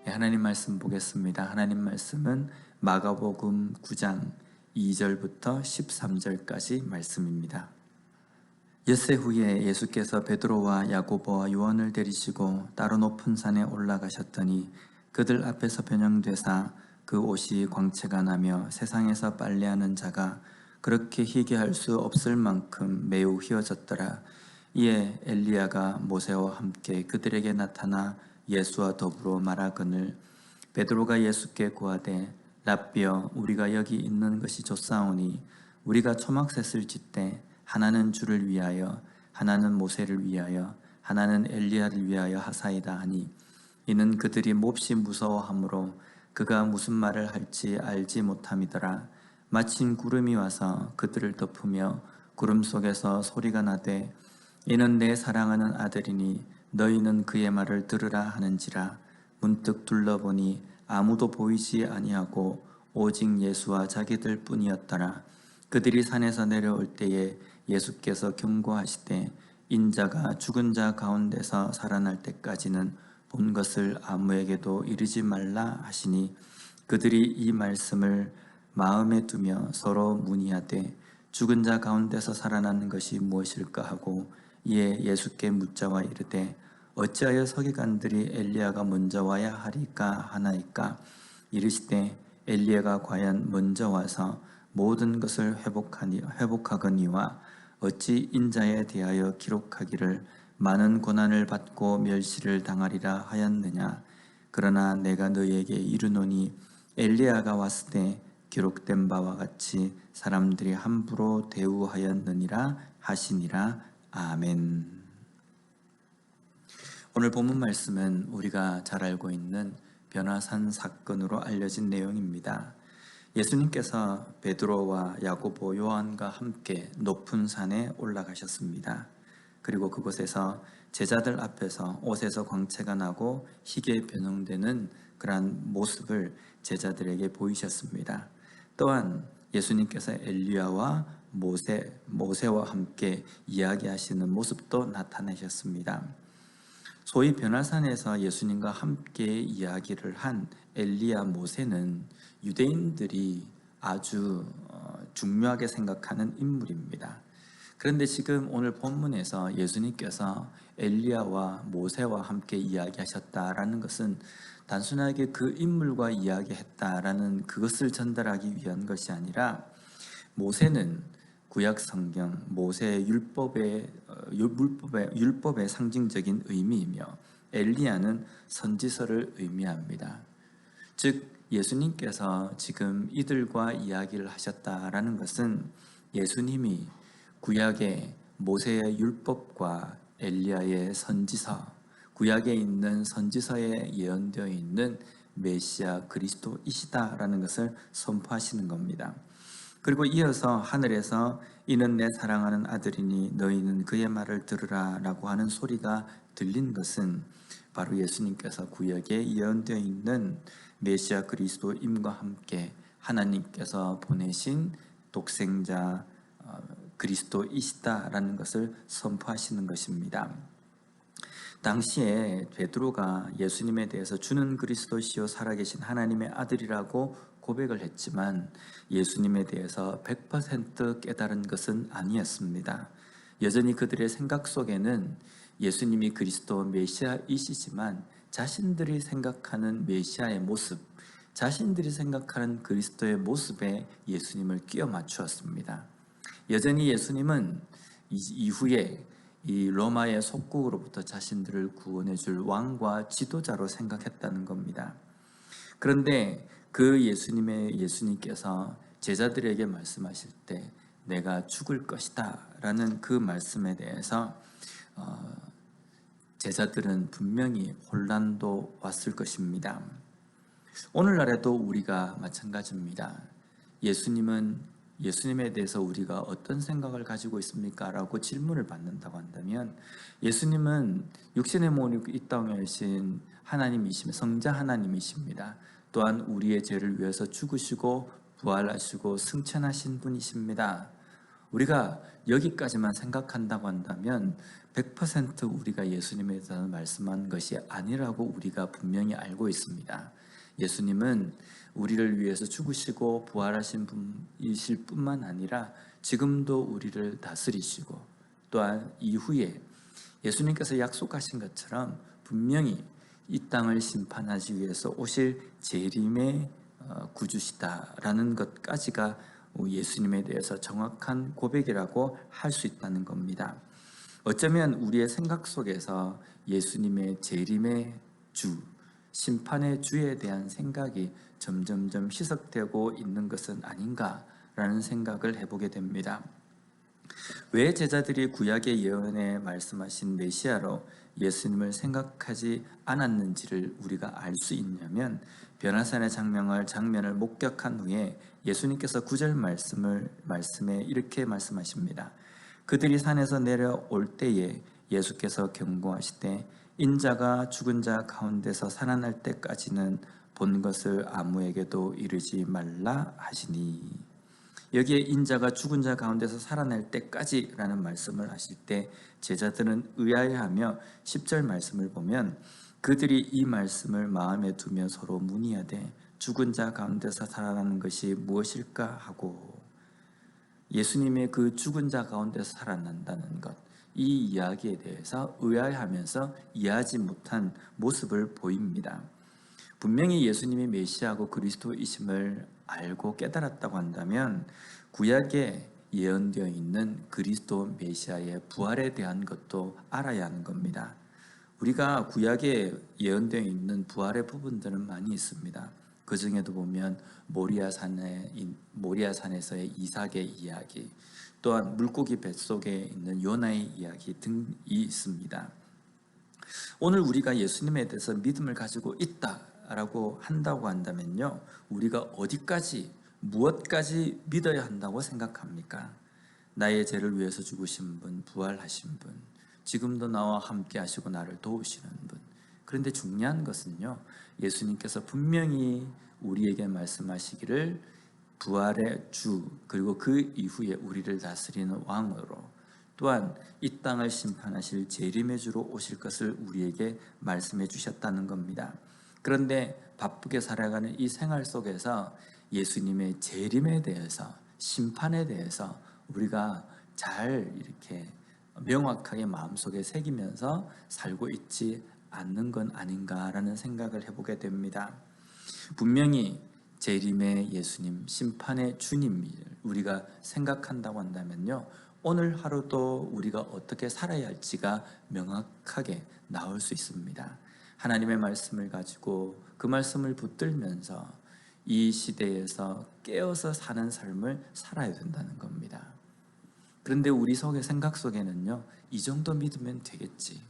하나님 말씀 보겠습니다. 하나님 말씀은 마가복음 9장 2절부터 13절까지 말씀입니다. 엿새 후에 예수께서 베드로와 야고보와 요한을 데리시고 따로 높은 산에 올라가셨더니 그들 앞에서 변형되사 그 옷이 광채가 나며 세상에서 빨래하는 자가 그렇게 희게 할 수 없을 만큼 매우 휘어졌더라. 이에 엘리야가 모세와 함께 그들에게 나타나 예수와 더불어 말하거늘 베드로가 예수께 구하되 라삐여 우리가 여기 있는 것이 좋사오니 우리가 초막셋을 짓되 하나는 주를 위하여 하나는 모세를 위하여 하나는 엘리야를 위하여 하사이다 하니 이는 그들이 몹시 무서워하므로 그가 무슨 말을 할지 알지 못함이더라. 마침 구름이 와서 그들을 덮으며 구름 속에서 소리가 나되 이는 내 사랑하는 아들이니 너희는 그의 말을 들으라 하는지라. 문득 둘러보니 아무도 보이지 아니하고 오직 예수와 자기들 뿐이었더라. 그들이 산에서 내려올 때에 예수께서 경고하시되 인자가 죽은 자 가운데서 살아날 때까지는 본 것을 아무에게도 이르지 말라 하시니 그들이 이 말씀을 마음에 두며 서로 문의하되 죽은 자 가운데서 살아나는 것이 무엇일까 하고 이에 예수께 묻자와 이르되 어찌하여 서기관들이 엘리야가 먼저 와야 하리까 하나이까. 이르시되 엘리야가 과연 먼저 와서 모든 것을 회복하거니와 어찌 인자에 대하여 기록하기를 많은 고난을 받고 멸시를 당하리라 하였느냐. 그러나 내가 너희에게 이르노니 엘리야가 왔을 때 기록된 바와 같이 사람들이 함부로 대우하였느니라 하시니라. 아멘. 오늘 본문 말씀은 우리가 잘 알고 있는 변화산 사건으로 알려진 내용입니다. 예수님께서 베드로와 야고보, 요한과 함께 높은 산에 올라가셨습니다. 그리고 그곳에서 제자들 앞에서 옷에서 광채가 나고 희게 변형되는 그러한 모습을 제자들에게 보이셨습니다. 또한 예수님께서 엘리야와 모세와 함께 이야기하시는 모습도 나타내셨습니다. 소위 변화산에서 예수님과 함께 이야기를 한 엘리야, 모세는 유대인들이 아주 중요하게 생각하는 인물입니다. 그런데 지금 오늘 본문에서 예수님께서 엘리야와 모세와 함께 이야기하셨다라는 것은 단순하게 그 인물과 이야기했다라는 그것을 전달하기 위한 것이 아니라 모세는 구약 성경 모세의 율법의 상징적인 의미이며 엘리야는 선지서를 의미합니다. 즉 예수님께서 지금 이들과 이야기를 하셨다라는 것은 예수님이 구약의 모세의 율법과 엘리야의 선지서, 구약에 있는 선지서에 예언되어 있는 메시아 그리스도이시다라는 것을 선포하시는 겁니다. 그리고 이어서 하늘에서 이는 내 사랑하는 아들이니 너희는 그의 말을 들으라 라고 하는 소리가 들린 것은 바로 예수님께서 구약에 예언되어 있는 메시아 그리스도임과 함께 하나님께서 보내신 독생자 그리스도이시다라는 것을 선포하시는 것입니다. 당시에 베드로가 예수님에 대해서 주는 그리스도시요 살아계신 하나님의 아들이라고 고백을 했지만 예수님에 대해서 100% 깨달은 것은 아니었습니다. 여전히 그들의 생각 속에는 예수님이 그리스도 메시아이시지만 자신들이 생각하는 메시아의 모습, 자신들이 생각하는 그리스도의 모습에 예수님을 끼워 맞추었습니다. 여전히 예수님은 이후에 이 로마의 속국으로부터 자신들을 구원해 줄 왕과 지도자로 생각했다는 겁니다. 그런데 그 예수님께서 제자들에게 말씀하실 때 내가 죽을 것이다 라는 그 말씀에 대해서 제자들은 분명히 혼란도 왔을 것입니다. 오늘날에도 우리가 마찬가지입니다. 예수님에 대해서 우리가 어떤 생각을 가지고 있습니까? 라고 질문을 받는다고 한다면 예수님은 육신의 몸이 이 땅에 오신 하나님이시며 성자 하나님이십니다. 또한 우리의 죄를 위해서 죽으시고 부활하시고 승천하신 분이십니다. 우리가 여기까지만 생각한다고 한다면 100% 우리가 예수님에 대해서 말씀한 것이 아니라고 우리가 분명히 알고 있습니다. 예수님은 우리를 위해서 죽으시고 부활하신 분이실 뿐만 아니라 지금도 우리를 다스리시고 또한 이후에 예수님께서 약속하신 것처럼 분명히 이 땅을 심판하기 위해서 오실 재림의 구주시다라는 것까지가 예수님에 대해서 정확한 고백이라고 할 수 있다는 겁니다. 어쩌면 우리의 생각 속에서 예수님의 재림의 주, 심판의 주에 대한 생각이 점점점 희석되고 있는 것은 아닌가라는 생각을 해보게 됩니다. 왜 제자들이 구약의 예언에 말씀하신 메시아로 예수님을 생각하지 않았는지를 우리가 알 수 있냐면 변화산의 장면을 목격한 후에 예수님께서 9절 말씀에 이렇게 말씀하십니다. 그들이 산에서 내려올 때에 예수께서 경고하시되 인자가 죽은 자 가운데서 살아날 때까지는 본 것을 아무에게도 이르지 말라 하시니. 여기에 인자가 죽은 자 가운데서 살아날 때까지라는 말씀을 하실 때 제자들은 의아해하며 10절 말씀을 보면 그들이 이 말씀을 마음에 두며 서로 문의하되 죽은 자 가운데서 살아나는 것이 무엇일까 하고, 예수님의 그 죽은 자 가운데서 살아난다는 것, 이 이야기에 대해서 의아해하면서 이해하지 못한 모습을 보입니다. 분명히 예수님이 메시아고 그리스도이심을 알고 깨달았다고 한다면 구약에 예언되어 있는 그리스도 메시아의 부활에 대한 것도 알아야 하는 겁니다. 우리가 구약에 예언되어 있는 부활의 부분들은 많이 있습니다. 그 중에도 보면 모리아산에서의 이삭의 이야기, 또한 물고기 뱃속에 있는 요나의 이야기 등이 있습니다. 오늘 우리가 예수님에 대해서 믿음을 가지고 있다라고 한다고 한다면요, 우리가 어디까지 무엇까지 믿어야 한다고 생각합니까? 나의 죄를 위해서 죽으신 분, 부활하신 분, 지금도 나와 함께 하시고 나를 도우시는 분. 그런데 중요한 것은요, 예수님께서 분명히 우리에게 말씀하시기를 부활의 주, 그리고 그 이후에 우리를 다스리는 왕으로, 또한 이 땅을 심판하실 재림의 주로 오실 것을 우리에게 말씀해 주셨다는 겁니다. 그런데 바쁘게 살아가는 이 생활 속에서 예수님의 재림에 대해서, 심판에 대해서 우리가 잘 이렇게 명확하게 마음속에 새기면서 살고 있지 않는 건 아닌가라는 생각을 해보게 됩니다. 분명히 재림의 예수님, 심판의 주님을 우리가 생각한다고 한다면요, 오늘 하루도 우리가 어떻게 살아야 할지가 명확하게 나올 수 있습니다. 하나님의 말씀을 가지고 그 말씀을 붙들면서 이 시대에서 깨어서 사는 삶을 살아야 된다는 겁니다. 그런데 우리 속의 생각 속에는요, 이 정도 믿으면 되겠지,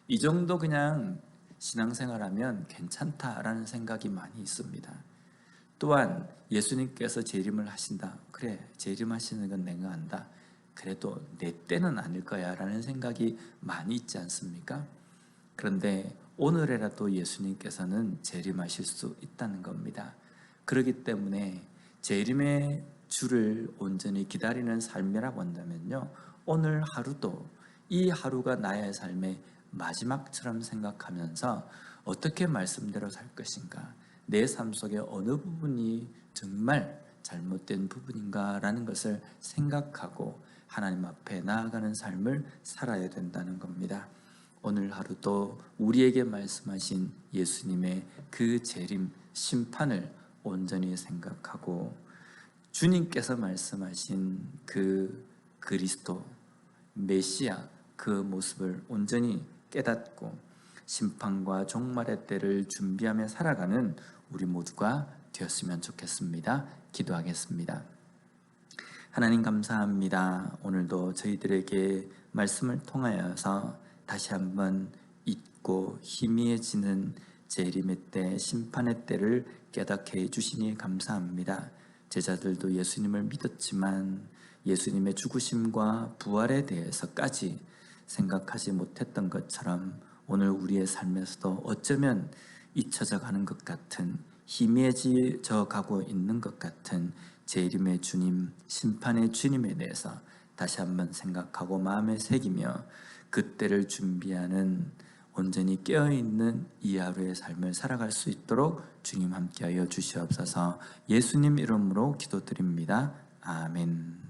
이 정도 그냥 신앙생활하면 괜찮다라는 생각이 많이 있습니다. 또한 예수님께서 재림을 하신다, 그래 재림하시는 건 내가 안다, 그래도 내 때는 아닐 거야 라는 생각이 많이 있지 않습니까? 그런데 오늘이라도 예수님께서는 재림하실 수 있다는 겁니다. 그렇기 때문에 재림의 주를 온전히 기다리는 삶이라고 한다면요, 오늘 하루도 이 하루가 나의 삶의 마지막처럼 생각하면서 어떻게 말씀대로 살 것인가, 내 삶 속에 어느 부분이 정말 잘못된 부분인가라는 것을 생각하고 하나님 앞에 나아가는 삶을 살아야 된다는 겁니다. 오늘 하루도 우리에게 말씀하신 예수님의 그 재림, 심판을 온전히 생각하고 주님께서 말씀하신 그 그리스도, 메시아, 그 모습을 온전히 깨닫고 심판과 종말의 때를 준비하며 살아가는 우리 모두가 되었으면 좋겠습니다. 기도하겠습니다. 하나님 감사합니다. 오늘도 저희들에게 말씀을 통하여서 다시 한번 잊고 희미해지는 재림의 때, 심판의 때를 깨닫게 해주시니 감사합니다. 제자들도 예수님을 믿었지만 예수님의 죽으심과 부활에 대해서까지 생각하지 못했던 것처럼 오늘 우리의 삶에서도 어쩌면 잊혀져 가는 것 같은, 희미해져 가고 있는 것 같은 재림의 주님, 심판의 주님에 대해서 다시 한번 생각하고 마음에 새기며 그때를 준비하는 온전히 깨어있는 이 하루의 삶을 살아갈 수 있도록 주님 함께하여 주시옵소서. 예수님 이름으로 기도드립니다. 아멘.